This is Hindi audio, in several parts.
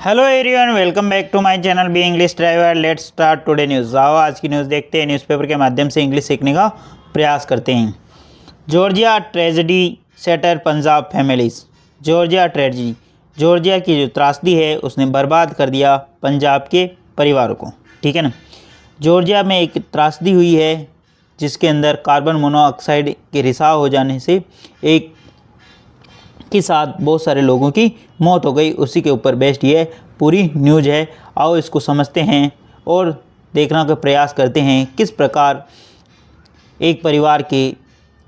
Hello everyone, welcome back to my channel be English driver. Let's start today news. आओ आज की न्यूज़ देखते हैं। न्यूज़पेपर के माध्यम से इंग्लिश सीखने का प्रयास करते हैं। Georgia tragedy shatters Punjab families. Georgia tragedy, Georgia की जो त्रासदी है उसने बर्बाद कर दिया पंजाब के परिवारों को। ठीक है ना। जॉर्जिया में एक त्रासदी हुई है जिसके अंदर कार्बन मोनोऑक्साइड के रिसाव हो जाने से एक के साथ बहुत सारे लोगों की मौत हो गई। उसी के ऊपर बेस्ड ये पूरी न्यूज़ है। आओ इसको समझते हैं और देखने का प्रयास करते हैं किस प्रकार एक परिवार के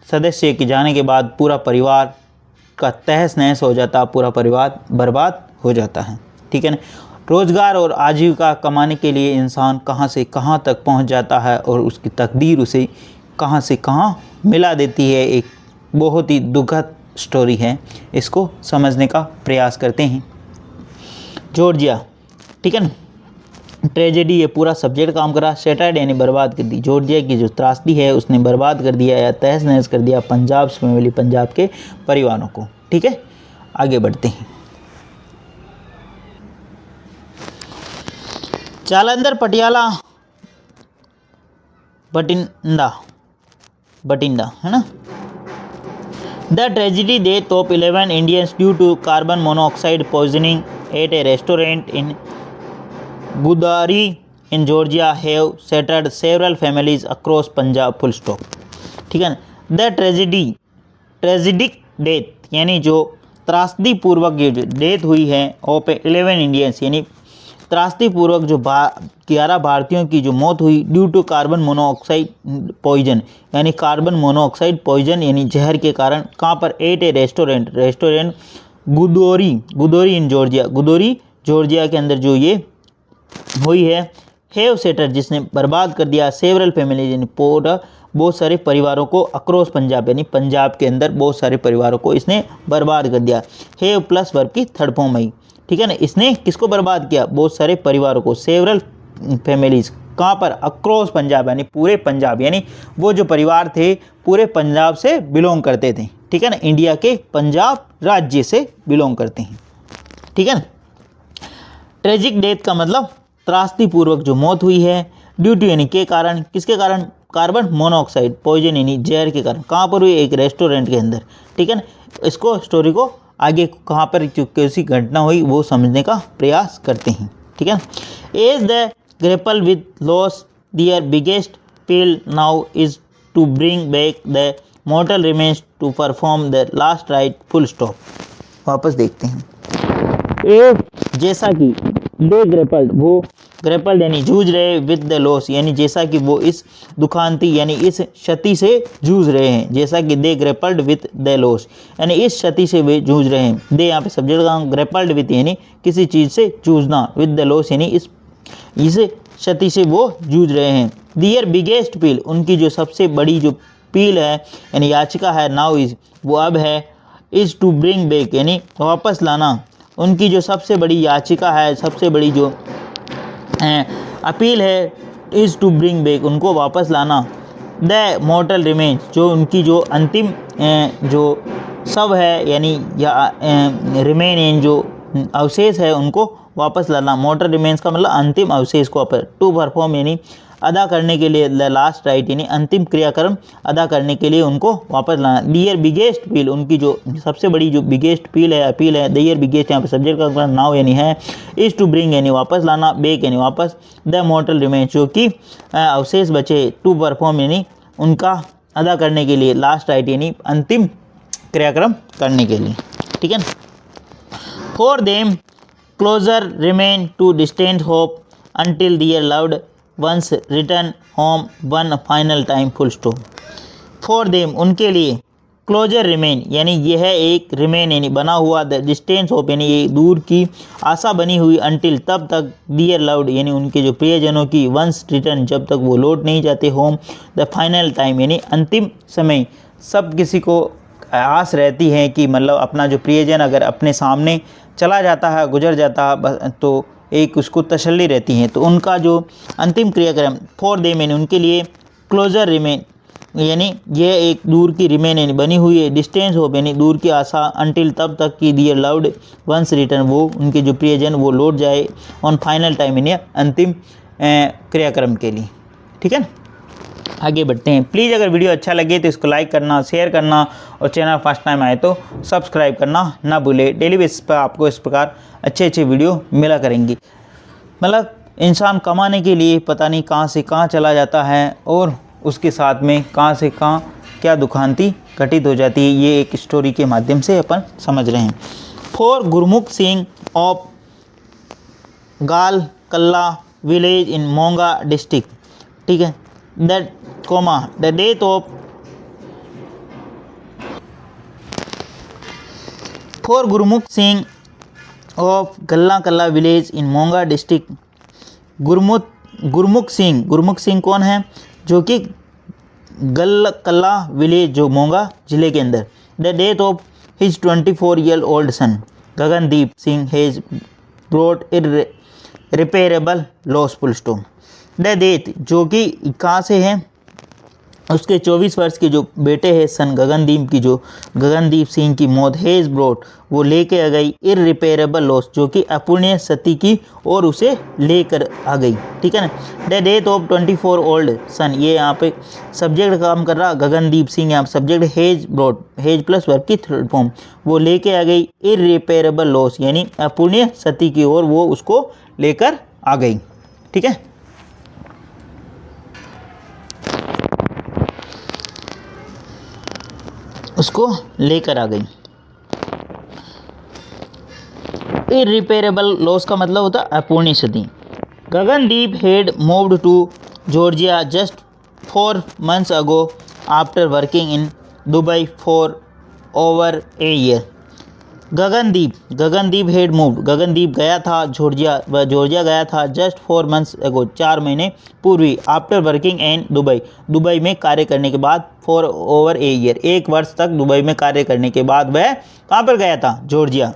सदस्य के जाने के बाद पूरा परिवार का तहस नहस हो जाता, पूरा परिवार बर्बाद हो जाता है। ठीक है ना। रोज़गार और आजीविका कमाने के लिए इंसान कहाँ से कहाँ तक पहुँच जाता है और उसकी तकदीर उसे कहाँ से कहाँ मिला देती है। एक बहुत ही दुखद स्टोरी है, इसको समझने का प्रयास करते हैं। जॉर्जिया, ठीक है ना। ट्रेजेडी, ये पूरा सब्जेक्ट काम करा। सेटर्ड यानी बर्बाद कर दी। जॉर्जिया की जो त्रासदी है उसने बर्बाद कर दिया या तहस नहस कर दिया पंजाब फैमिली, पंजाब के परिवारों को। ठीक है, आगे बढ़ते हैं। जालंधर पटियाला बठिंडा है ना। The tragedy death of 11 Indians due to carbon monoxide poisoning at a restaurant in Budari in Georgia have shattered several families across Punjab. Full stop. ठीक है ना। The tragic death यानी जो त्रासदी पूर्वक ये जो डेथ हुई है ऑफ 11 इंडियंस यानी त्रासदी पूर्वक जो 11 भारतीयों की जो मौत हुई due to carbon monoxide poison यानी कार्बन मोनोऑक्साइड पॉइजन यानी जहर के कारण। कहाँ पर? At a restaurant Gudauri in Georgia, Gudauri Georgia के अंदर जो ये हुई है। हैव सेटर, जिसने बर्बाद कर दिया सेवरल फैमिलीज यानी बहुत सारे परिवारों को अक्रॉस पंजाब यानी पंजाब के अंदर बहुत सारे परिवारों को इसने बर्बाद कर दिया। हैव प्लस वर्ब की थर्ड फॉर्म आई। ठीक है ना। इसने किसको बर्बाद किया? बहुत सारे परिवारों को। सेवरल फैमिलीज कहाँ पर? अक्रॉस पंजाब यानी पूरे पंजाब, यानी वो जो परिवार थे पूरे पंजाब से बिलोंग करते थे। ठीक है ना। इंडिया के पंजाब राज्य से बिलोंग करते हैं। ठीक है ना। ट्रेजिक डेथ का मतलब त्रासदी पूर्वक जो मौत हुई है। ड्यू टू यानी के कारण, किसके कारण? कार्बन मोनोऑक्साइड पॉइजन यानी जहर के कारण। कहाँ पर हुई? एक रेस्टोरेंट के अंदर। ठीक है ना। इसको स्टोरी को आगे कहाँ पर कैसी घटना हुई वो समझने का प्रयास करते हैं। ठीक है। As the grapple with loss their biggest feel now is to bring back the mortal remains to perform the last rite. Full stop. वापस देखते हैं। जैसा कि दे ग्रेपल्ड, वो ग्रेपल्ड यानी जूझ रहे, विद द लॉस यानी जैसा कि वो इस दुखांती यानी इस क्षति से जूझ रहे हैं। जैसा कि दे ग्रेपल्ड विद द लॉस यानी इस क्षति से वे जूझ रहे हैं। दे यहाँ पे सब्जेक्ट का ग्रेपल्ड विद यानी किसी चीज़ से जूझना, विद द लॉस यानी इस क्षति से वो जूझ रहे हैं। दियर बिगेस्ट पील, उनकी जो सबसे बड़ी जो पील है यानी याचिका है, नाउ इज वो अब है, इज टू ब्रिंग बैक यानी वापस लाना। उनकी जो सबसे बड़ी याचिका है, सबसे बड़ी जो अपील है, इज़ टू ब्रिंग बैक उनको वापस लाना। द मॉर्टल रिमेन्स, जो उनकी जो अंतिम जो शव है यानी या रिमेन यानी जो अवशेष है उनको वापस लाना। मॉर्टल रिमेन्स का मतलब अंतिम अवशेष को वापस। टू परफॉर्म यानी अदा करने के लिए, द लास्ट राइट यानी अंतिम क्रियाक्रम अदा करने के लिए उनको वापस लाना। दियर बिगेस्ट पील, उनकी जो सबसे बड़ी जो बिगेस्ट पील है, अपील है। दियर बिगेस्ट यहाँ पे सब्जेक्ट का नाउ यानी है, इज टू ब्रिंग यानी वापस लाना, बेक यानी वापस, द मॉर्टल रिमेन्स जो कि अवशेष बचे, टू परफॉर्म यानी उनका अदा करने के लिए, लास्ट राइट यानी अंतिम क्रियाक्रम करने के लिए। ठीक है। For them closure remain too distant hope until their loved ones return home one final time. Full stop. For them उनके लिए, क्लोजर रिमेन यानी यह एक रिमेन यानी बना हुआ, द डिस्टेंस होप यानी ये दूर की आशा बनी हुई, अंटिल तब तक, दियर लव्ड यानी उनके जो प्रियजनों की, वंस रिटर्न जब तक वो लौट नहीं जाते, होम द फाइनल टाइम यानी अंतिम समय। सब किसी को आस रहती है कि मतलब अपना जो प्रियजन अगर अपने सामने चला जाता है, गुजर जाता है, तो एक उसको तसल्ली रहती है। तो उनका जो अंतिम क्रियाक्रम फॉर देम यानी उनके लिए, क्लोजर रिमेन यानी ये एक दूर की रिमेन यानी बनी हुई है, डिस्टेंस होप यानी दूर की आशा, अंटिल तब तक कि दियर लव्ड वंस रिटर्न वो उनके जो प्रियजन वो लौट जाए, ऑन फाइनल टाइम यानी अंतिम क्रियाक्रम के लिए। ठीक है ना, आगे बढ़ते हैं। प्लीज़ अगर वीडियो अच्छा लगे तो इसको लाइक करना, शेयर करना और चैनल फर्स्ट टाइम आए तो सब्सक्राइब करना ना भूले। डेली बेसिस पर आपको इस प्रकार अच्छे अच्छे वीडियो मिला करेंगी। मतलब इंसान कमाने के लिए पता नहीं कहाँ से कहाँ चला जाता है और उसके साथ में कहाँ से कहाँ क्या दुखांती घटित हो जाती है, ये एक स्टोरी के माध्यम से अपन समझ रहे हैं। फॉर गुरमुख सिंह ऑफ गाल कल्ला विलेज इन मोंगा डिस्ट्रिक्ट, ठीक है, that comma the death of for Gurmukh Singh of Galla Kalla village in Moga district, Gurmukh Singh कौन है, जो कि गल्ला विलेज जो मोंगा जिले के अंदर, the death of his 24-year-old son Gagandeep Singh has brought irreparable loss full stop. The death जो कि कहाँ से है, उसके 24 वर्ष के जो बेटे हैं सन गगनदीप सिंह की मौत हैज़ ब्रॉट वो लेके आ गई इररिपेरेबल लॉस जो कि अपूर्णीय क्षति की और उसे लेकर आ गई। ठीक है ना। द डेथ ऑफ 24-year-old सन, ये यहाँ पे सब्जेक्ट काम कर रहा गगनदीप सिंह, यहाँ subject has brought, has plus verb की थर्ड फॉर्म, वो लेके आ गई इररिपेरेबल लॉस यानी अपूर्णीय क्षति की और वो उसको लेकर आ गई। ठीक है, उसको लेकर आ गई। इररिपेरेबल लॉस का मतलब होता है अपूर्णीय क्षति। Gagandeep had moved to Georgia just 4 months ago after working in Dubai for over a year. Gagandeep had moved, Gagandeep गया था जॉर्जिया गया था जस्ट 4 months ago 4 महीने पूर्वी, आफ्टर वर्किंग इन दुबई में कार्य करने के बाद, फॉर ओवर ए ईयर 1 वर्ष तक दुबई में कार्य करने के बाद वह कहाँ पर गया था, जॉर्जिया।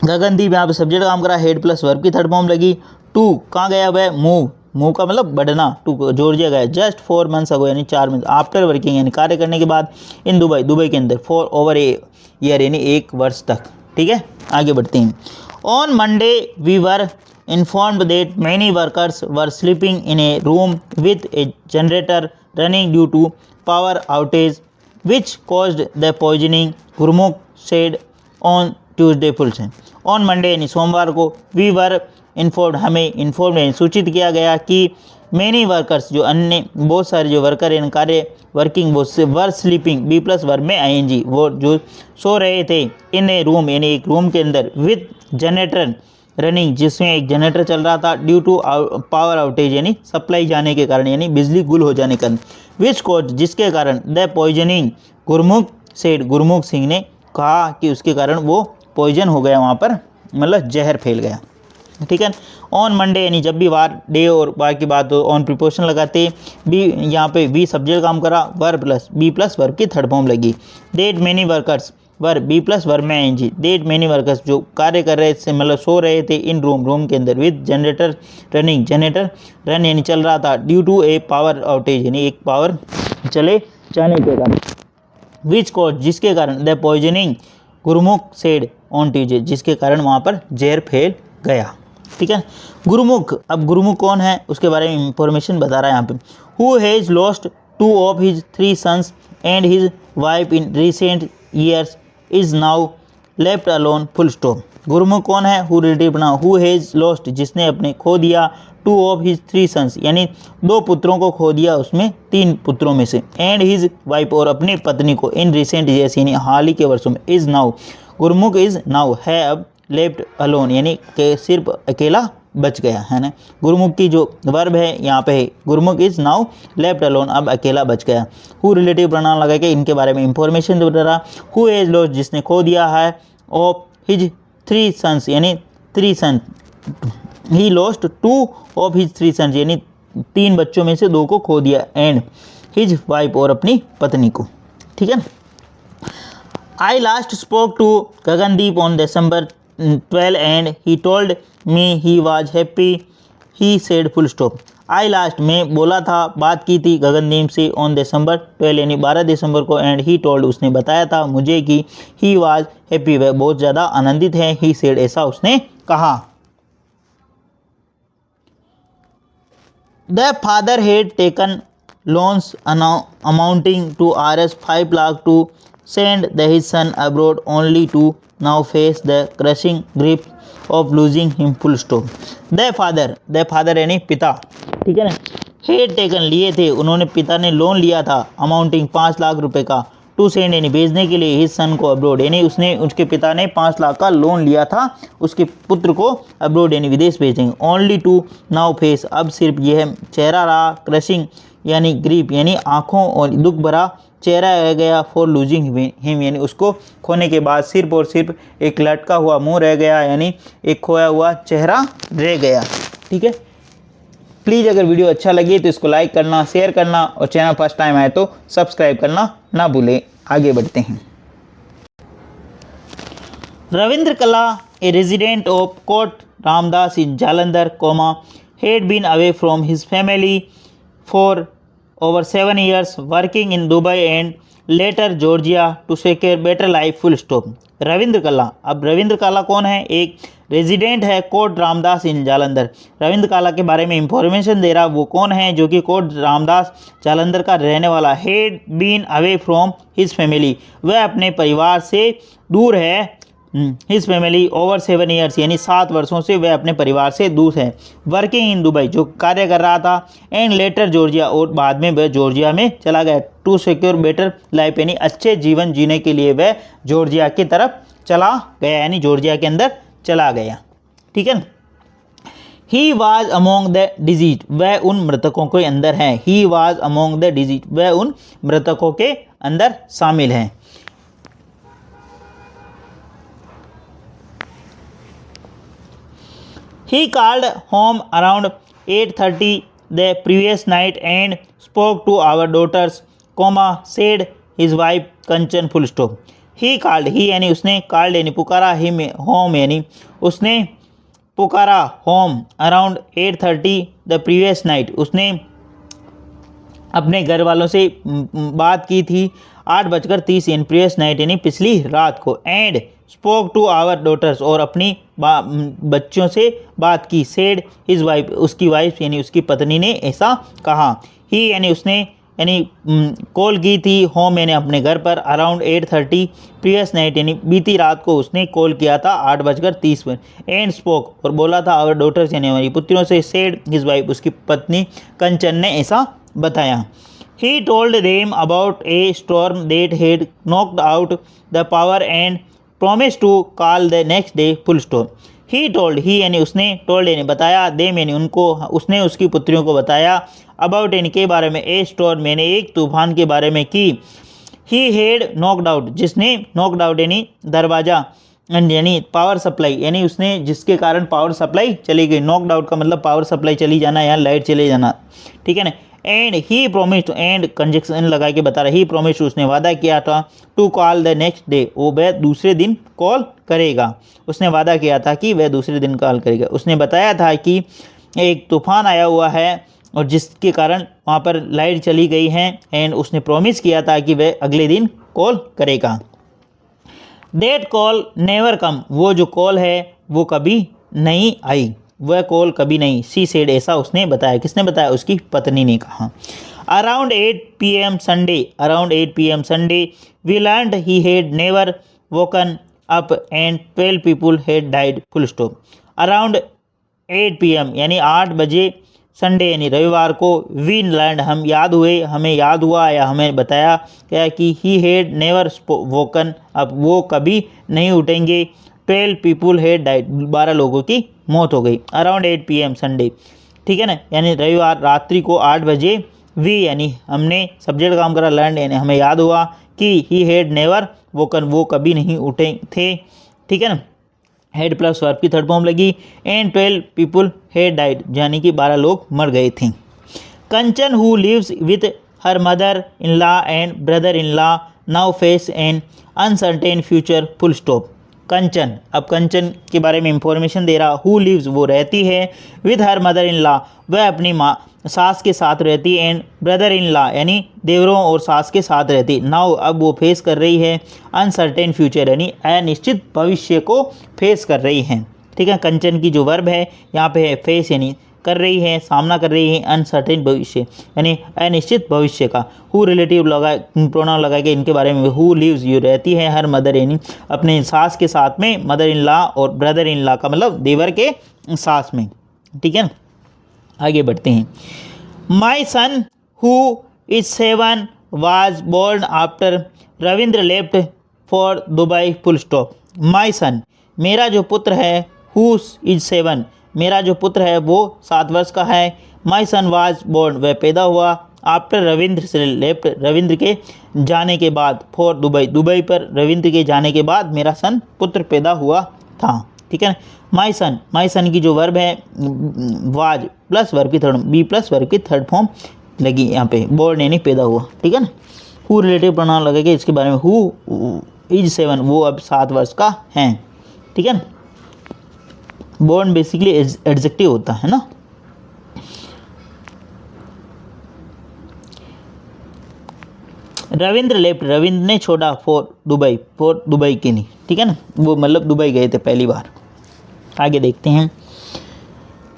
गगनदीप यहाँ पे सब्जेक्ट काम करा, हेड प्लस वर्ब की थर्ड फॉर्म लगी। टू कहाँ गया वह, मूव का मतलब बढ़ना, टू जॉर्जिया गया जस्ट 4 months ago यानी 4 महीने, आफ्टर वर्किंग यानी कार्य करने के बाद, इन दुबई के अंदर, फॉर ओवर ए ईयर यानी 1 वर्ष तक। ठीक है, आगे बढ़ते हैं। On Monday we were informed that many workers were sleeping in a room with a generator running due to power outage which caused the poisoning, Gurmukh said on Tuesday Pulse। On Monday यानी सोमवार को, वी वर इन्फॉर्म्ड हमें इन्फॉर्म यानी सूचित किया गया कि मैनी वर्कर्स जो अन्य बहुत सारे जो वर्कर यानी कार्य वर्किंग वो were sleeping be plus verb में आईएनजी वो जो सो रहे थे, इन ए रूम यानी एक रूम के अंदर, विथ जनरेटर रनिंग जिसमें एक जनरेटर चल रहा था, ड्यू टू पावर आउटेज यानी सप्लाई जाने के कारण यानी बिजली गुल हो जाने के कारण, विच कॉज जिसके कारण, द पॉइजनिंग गुरमुख सेड गुरमुख सिंह ने कहा कि उसके कारण वो पॉइजन हो गया, वहाँ पर मतलब जहर फैल गया। ठीक है, ऑन मंडे यानी जब भी वार डे और वार की बात हो ऑन प्रीपोजिशन लगाते, बी यहाँ पे बी सब्जेक्ट काम करा, verb plus be plus verb की थर्ड फॉर्म लगी। That many workers verb be plus verb में आएंगी, डेट मेनी वर्कर्स जो कार्य कर रहे थे मतलब सो रहे थे, इन रूम के अंदर, with generator running generator run यानी चल रहा था, due to a power outage यानी एक पावर चले जाने के कारण, विच कॉज जिसके कारण, the poisoning Gurmukh said on Tuesday जिसके कारण वहाँ पर जहर फैल गया। ठीक है, गुरमुख, अब गुरमुख कौन है उसके बारे में इंफॉर्मेशन बता रहा है यहाँ पे। Who has lost 2 of his 3 sons and his wife in recent years is now left alone full stop. Gurmukh कौन है, हु रिलेटिव बना, हु हैज़ लॉस्ट जिसने अपने खो दिया, 2 of his 3 sons यानी 2 पुत्रों को खो दिया उसमें 3 पुत्रों में से, एंड हिज वाइफ और अपनी पत्नी को, इन रिसेंट ईयर्स यानी हाल ही के वर्षों में, is now Gurmukh is now है अब, लेफ्ट अलोन यानी के सिर्फ अकेला बच गया है ना। गुरमुख की जो वर्ब है यहाँ पे है, गुरमुख इज नाउ लेफ्ट अलोन अब अकेला बच गया। हु रिलेटिव प्रोनाउन लगा के इनके बारे में इंफॉर्मेशन दे रहा। हु हैज लॉस्ट जिसने खो दिया है, ऑफ हिज 3 sons यानी 3 सन, he lost 2 of his 3 sons यानी 3 बच्चों में से 2 को खो दिया, एंड हिज वाइफ और अपनी पत्नी को। ठीक है, I last spoke to Gagandeep on December 12 and he told me he was happy, he said full stop। I last में बोला था, बात की थी गगनदीप से ऑन December 12 यानी 12 दिसंबर को। एंड ही टोल्ड उसने बताया था मुझे कि ही वाज हैप्पी वह बहुत ज़्यादा आनंदित है। ही सेड ऐसा उसने कहा। The father had taken loans amounting to Rs 5 lakh to send his son abroad only to now face the crushing grip of losing him full stop. The father यानी पिता, ठीक है ना, हेड टेकन लिए थे, उन्होंने पिता ने लोन लिया था अमाउंटिंग 5 लाख रुपए का, टू सेंड यानी भेजने के लिए हिज सन को अब्रोड यानी उसके पिता ने 5 लाख का लोन लिया था उसके पुत्र को अब्रोड यानी विदेश भेजेंगे। ओनली टू नाउ फेस अब सिर्फ यह चेहरा रहा, क्रशिंग यानी ग्रीप यानी आंखों और दुख भरा चेहरा रह गया, फॉर लूजिंग हिम यानी उसको खोने के बाद सिर्फ और सिर्फ एक लटका हुआ मुंह रह गया यानी एक खोया हुआ चेहरा रह गया। ठीक है, प्लीज़ अगर वीडियो अच्छा लगे तो इसको लाइक करना, शेयर करना और चैनल फर्स्ट टाइम आए तो सब्सक्राइब करना ना भूलें। आगे बढ़ते हैं। Ravinder Kala, a resident of Kot Ramdas in Jalandhar, had been away from his family for over 7 years, working in Dubai and later Georgia to secure better life, full stop. Ravindra कला, अब रविंद्र कला कौन है? एक रेजिडेंट है कोट रामदास इन जालंधर। रविंद्र कला के बारे में इंफॉर्मेशन दे रहा, वो कौन है? जो कि कोट रामदास जालंधर का रहने वाला। Had been away from his family, वह अपने परिवार से दूर है। हिज फैमिली ओवर 7 ईयर्स यानी 7 वर्षों से वह अपने परिवार से दूर है। वर्किंग इन दुबई जो कार्य कर रहा था, एंड लेटर जॉर्जिया और बाद में वह जॉर्जिया में चला गया। टू सिक्योर बेटर लाइफ यानी अच्छे जीवन जीने के लिए वह जॉर्जिया की तरफ चला गया यानी जॉर्जिया के अंदर चला गया। ठीक है। He was among the disease, वह उन मृतकों के अंदर है। He was among the disease, वह उन मृतकों के अंदर शामिल है। He called home around 8:30 the previous night and spoke to our daughters, said his wife Kanchan, full stop. He called, he यानी उसने, called यानी पुकारा, him home यानी उसने पुकारा, home around 8:30 the previous night, उसने अपने घर वालों से बात की थी 8:30 इन प्रीवियस नाइट यानी पिछली रात को। And spoke to our daughters और अपनी बच्चों से बात की। सेड हिज वाइफ, उसकी वाइफ यानी उसकी पत्नी ने ऐसा कहा। ही यानी उसने यानी कॉल की थी, होम यानी अपने घर पर, अराउंड 8:30 प्रीवियस नाइट यानी बीती रात को उसने कॉल किया था 8:30 पर। एंड स्पोक और बोला था आवर डॉटर्स यानी हमारी पुत्रियों से। सेड हिज वाइफ, उसकी पत्नी कंचन ने ऐसा बताया। He told them about a storm that had knocked out the power and promised to call the next day, full stop. He told, he यानी उसने, told यानी बताया, them यानी उनको, उसने उसकी पुत्रियों को बताया, about यानी के बारे में, a storm यानी एक तूफान के बारे में की। He had knocked out, जिसने knocked out यानी दरवाजा यानी पावर सप्लाई यानी उसने जिसके कारण पावर सप्लाई चली गई। नॉकड आउट का मतलब पावर सप्लाई चली जाना या लाइट चले जाना। ठीक है ना। And he promised, and conjunction लगा के बता रहा, ही प्रोमिस्ड उसने वादा किया था, to call the next day, वो वह दूसरे दिन कॉल करेगा। उसने वादा किया था कि वह दूसरे दिन कॉल करेगा। उसने बताया था कि एक तूफान आया हुआ है और जिसके कारण वहाँ पर लाइट चली गई है। एंड उसने प्रॉमिस किया था कि वह अगले दिन कॉल करेगा। That कॉल नेवर कम, वो जो कॉल है वो कभी नहीं आई, वह कॉल कभी नहीं। सी सेड, ऐसा उसने बताया। किसने बताया? उसकी पत्नी ने कहा। Around 8 PM Sunday, around 8 PM Sunday we learned he had never woken up and 12 people had died, full stop. Around 8 PM यानी 8 बजे संडे यानी रविवार को, वी लर्न हम याद हुए, हमें याद हुआ या हमें बताया क्या कि ही हैड नेवर वोकन अप, वो कभी नहीं उठेंगे। 12 पीपल हैड डाइड, 12 लोगों की मौत हो गई। अराउंड 8 PM संडे, ठीक है ना, यानी रविवार रात्रि को 8 बजे। वी यानी हमने सब्जेक्ट काम करा, लर्न यानी हमें याद हुआ कि ही हैड नेवर वोकन, वो कभी नहीं उठे थे। ठीक है ना। हेड प्लस वर्ब की थर्ड फॉर्म लगी। एंड 12 पीपल हैड डाइड यानी कि 12 लोग मर गए थे। Kanchan who lives with her mother in law and brother in law now face an uncertain future, full stop. Kanchan. अब कंचन के बारे में इंफॉर्मेशन दे रहा, हु लिव्स वो रहती है, with her mother in law वह अपनी माँ सास के साथ रहती, एंड ब्रदर इन लॉ यानी देवरों और सास के साथ रहती। नाउ अब वो फेस कर रही है अनसर्टेन फ्यूचर यानी अनिश्चित भविष्य को फेस कर रही है। ठीक है, कंचन की जो वर्ब है यहाँ पे है फेस यानी कर रही है, सामना कर रही है, अनसर्टेन भविष्य यानी अनिश्चित भविष्य का। हु रिलेटिव लगा प्रोनाउन लगाएगा इनके बारे में। हु लिव्स ये रहती है, हर मदर यानी अपने सास के साथ में, मदर इन लॉ और ब्रदर इन लॉ का मतलब देवर के सास में। ठीक है, आगे बढ़ते हैं। My son who is 7 was born after Ravinder left for Dubai full stop. My son मेरा जो पुत्र है, हु इज 7 मेरा जो पुत्र है वो 7 वर्ष का है। माई सन वाज बोर्न वह पैदा हुआ, आफ्टर रविंद्र से लेफ्ट रविंद्र के जाने के बाद, फॉर दुबई दुबई पर रविंद्र के जाने के बाद मेरा सन पुत्र पैदा हुआ था। ठीक है, माई सन की जो वर्ब है वाज प्लस वर्ब की थर्ड बी प्लस वर्ब की थर्ड फॉर्म लगी यहाँ पे, बोर्न यानी पैदा हुआ। ठीक है ना, हु रिलेटिव प्रोनाउन लगेगा इसके बारे में। हु इज 7 वो अब 7 वर्ष का है। ठीक है ना, बोर्न बेसिकली एडजेक्टिव होता है ना। रविंद्र लेफ्ट रविंद्र ने छोड़ा फॉर दुबई के लिए। ठीक है ना, वो मतलब दुबई गए थे पहली बार। आगे देखते हैं।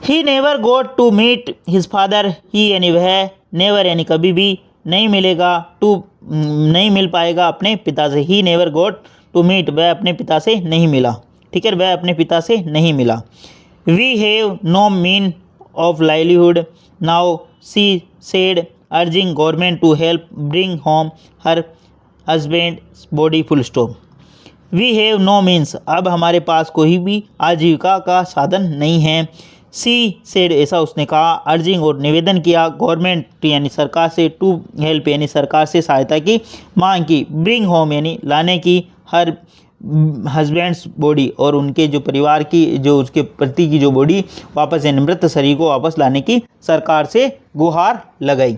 He never got to meet his father, he यानी वह, नेवर यानी कभी भी, नहीं मिलेगा, टू नहीं मिल पाएगा अपने पिता से। He never got to meet वह अपने पिता से नहीं मिला। ठीक है, वह अपने पिता से नहीं मिला। We have no mean of livelihood now she said, urging government to help bring home her husband body full stop. We have no means अब हमारे पास कोई भी आजीविका का साधन नहीं है। सी सेड ऐसा उसने कहा, अर्जिंग और निवेदन किया, गवर्नमेंट यानी सरकार से, टू हेल्प यानी सरकार से सहायता की मांग की, ब्रिंग होम यानी लाने की, हर हस्बैंड्स बॉडी और उनके जो परिवार की जो उसके पति की जो बॉडी वापस यानी मृत शरीर को वापस लाने की सरकार से गुहार लगाई।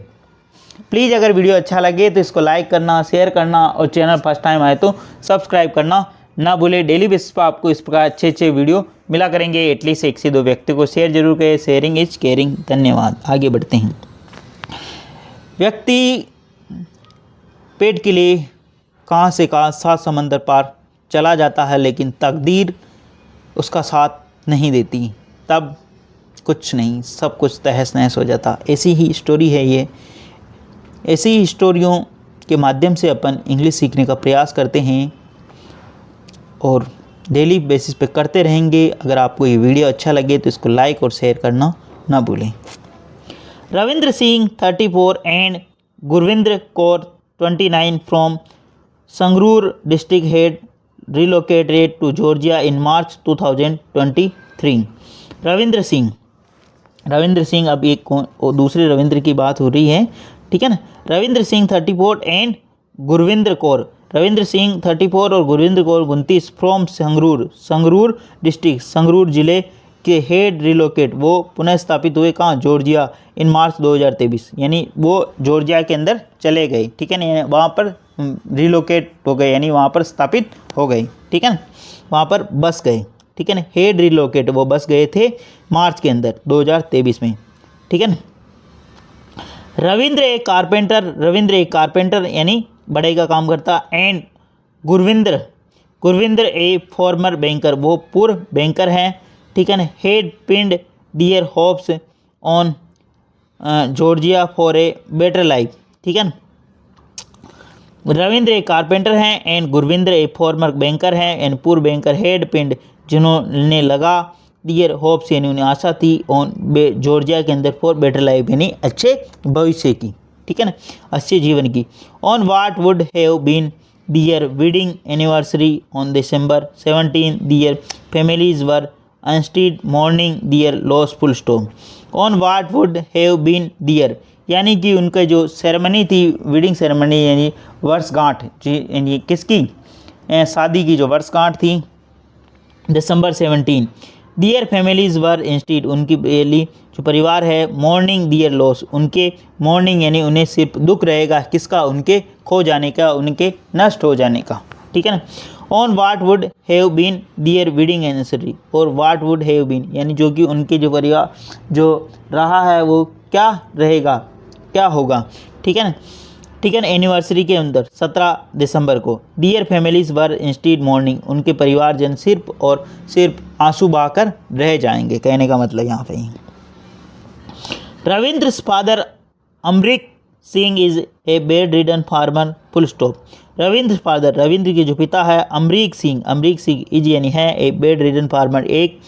प्लीज़ अगर वीडियो अच्छा लगे तो इसको लाइक करना, शेयर करना और चैनल फर्स्ट टाइम आए तो सब्सक्राइब करना ना भूले। डेली बेसिस पर आपको इस प्रकार अच्छे वीडियो मिला करेंगे। एटलीस्ट 1 से 2 व्यक्ति को शेयर जरूर करें। Sharing is caring. धन्यवाद। आगे बढ़ते हैं। व्यक्ति पेट के लिए कहाँ से कहाँ 7 समंदर पार चला जाता है, लेकिन तकदीर उसका साथ नहीं देती, तब कुछ नहीं, सब कुछ तहस नहस हो जाता। ऐसी ही स्टोरी है ये। ऐसी ही स्टोरियों के माध्यम से अपन इंग्लिश सीखने का प्रयास करते हैं और डेली बेसिस पे करते रहेंगे। अगर आपको ये वीडियो अच्छा लगे तो इसको लाइक और शेयर करना ना भूलें। Ravindra Singh 34 and Gurvinder Kaur 29 from Sangrur district head relocated to Georgia in March 2023। Ravindra Singh अब एक दूसरे रविंद्र की बात हो रही है। ठीक है ना, रविंद्र सिंह 34 एंड गुरविंद्र कौर, रविंद्र सिंह 34 और गुरविंद्र कौर 29 फ्रॉम संगरूर डिस्ट्रिक्ट, संगरूर जिले के हेड रिलोकेट वो पुनः स्थापित हुए कहाँ, जॉर्जिया, इन मार्च 2023 यानी वो जॉर्जिया के अंदर चले गए। ठीक है ना, वहाँ पर रिलोकेट हो गए यानी वहाँ पर स्थापित हो गए। ठीक है ना, वहाँ पर बस गए। ठीक है ना, हेड रिलोकेट वो बस गए थे मार्च के अंदर 2023 में। ठीक है ना, रविंद्र एक कारपेंटर यानी बढ़ई का काम करता, and Gurvinder a former banker वो पूर्व बैंकर हैं। ठीक है ना, had pinned their hopes on Georgia for a better life. ठीक है ना, रविंद्र एक कारपेंटर हैं एंड गुरविंद्र एक फॉर्मर बैंकर हैं एंड पूर्व बैंकर हेड पिंड जिन्होंने लगा डियर होप्स यानी उन्हें आशा थी ऑन जॉर्जिया के अंदर फॉर बेटर लाइफ यानी अच्छे भविष्य की। ठीक है ना, अच्छे जीवन की। On what would have been their wedding anniversary on December 17 their families were instead mourning their loss full stop. On what would have been their यानी कि उनका जो सेरेमनी थी, वेडिंग सेरेमनी यानी वर्षगांठ, यानी किसकी, शादी की जो वर्षगांठ थी December 17। Their families were instead उनकी जो परिवार है, मॉर्निंग दियर लॉस उनके मॉर्निंग यानी उन्हें सिर्फ दुख रहेगा किसका, उनके खो जाने का, उनके नष्ट हो जाने का। ठीक है ना, on what would have been their wedding anniversary, और वाट वुड हैव बीन यानी जो कि उनके जो परिवार जो रहा है वो क्या रहेगा, क्या होगा, ठीक है ना, ठीक है ना। एनिवर्सरी के अंदर 17 दिसंबर को डियर फैमिलीज वर इंस्टीड मॉर्निंग, उनके परिवारजन सिर्फ और सिर्फ आंसू बहाकर रह जाएंगे, कहने का मतलब यहाँ पे ही। Ravinder's father Amrik Singh is a bed ridden farmer, full stop. Ravinder father, Ravinder के जो पिता है अमरीक सिंह इज यानी है ए बेड रिडन फार्मर, एक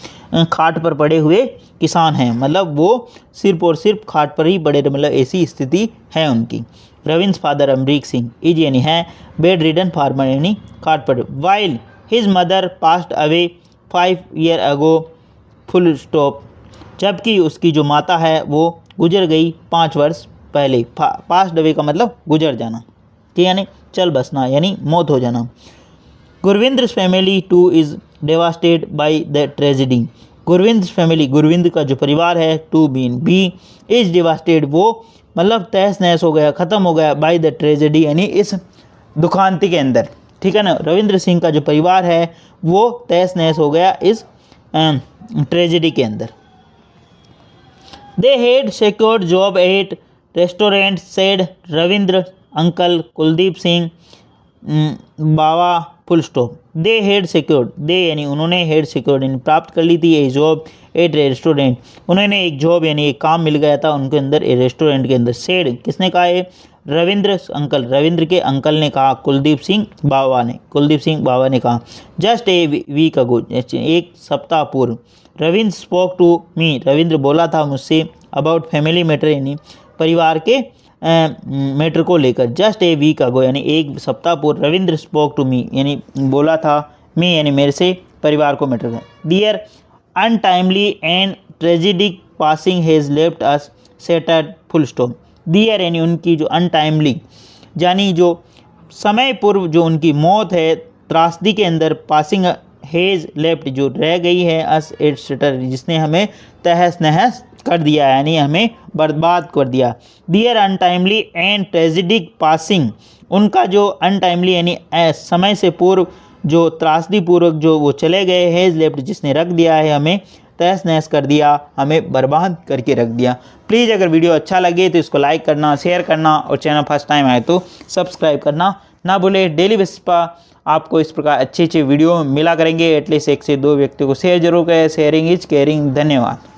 खाट पर पड़े हुए किसान हैं, मतलब वो सिर्फ और सिर्फ खाट पर ही पड़े, मतलब ऐसी स्थिति है उनकी। रविंद्र फादर अमरीक सिंह इज यानी है बेड रिडन फार्मर यानी खाट पर, while his mother passed away 5 years अगो, फुल स्टॉप। जबकि उसकी जो माता है वो गुजर गई 5 वर्ष पहले। पास्ट अवे का मतलब गुजर जाना, ठीक यानी चल बसना यानी मौत हो जाना। Gurvinder family too is devastated by the tragedy, Gurvinder family, Gurvinder का जो परिवार है, too been be, is devastated वो मतलब तहस नहस हो गया, ख़त्म हो गया, बाय द ट्रेजेडी यानी इस दुखांति के अंदर, ठीक है ना। रविंद्र सिंह का जो परिवार है वो तहस नहस हो गया इस ट्रेजेडी के अंदर। They had secured job at restaurant said Ravinder uncle Kuldeep Singh Bawa, full stop. They had secured, they यानी उन्होंने, हैड सिक्योर्ड यानी प्राप्त कर ली थी, ए जॉब एट रेस्टोरेंट, उन्होंने एक जॉब यानी एक काम मिल गया था उनके अंदर ए रेस्टोरेंट के अंदर। सेड किसने कहा है, रविंद्र अंकल, रविंद्र के अंकल ने कहा, कुलदीप सिंह बावा ने कहा। जस्ट ए वीक अगो, एक सप्ताह पूर्व, Ravinder spoke to me, Ravinder बोला था मुझसे, अबाउट फैमिली मैटर यानी परिवार के मैटर को लेकर। जस्ट ए वीक अगो यानी एक सप्ताह पूर्व, रविंद्र स्पोक टू मी यानी बोला था, मी यानी मेरे से, परिवार को मैटर का। Their untimely and tragic passing has left us shattered, full stop. Their यानी उनकी जो अनटाइमली यानी जो समय पूर्व जो उनकी मौत है, त्रासदी के अंदर, पासिंग हैज़ लेफ्ट जो रह गई है, अस एट सेटर जिसने हमें तहस नहस कर दिया यानी हमें बर्बाद कर दिया। Dear untimely and tragic passing, उनका जो अनटाइमली यानी समय से पूर्व जो त्रासदी पूर्वक जो वो चले गए, हैज़ लेफ्ट जिसने रख दिया है, हमें तहस नहस कर दिया, हमें बर्बाद करके रख दिया। प्लीज़ अगर वीडियो अच्छा लगे तो इसको लाइक करना, शेयर करना और चैनल फर्स्ट टाइम आए तो सब्सक्राइब करना ना भूले। डेली बेसिस पर आपको इस प्रकार अच्छे अच्छे वीडियो मिला करेंगे, एटलीस्ट 1 से 2 व्यक्तियों को शेयर जरूर करें। Sharing is caring. धन्यवाद।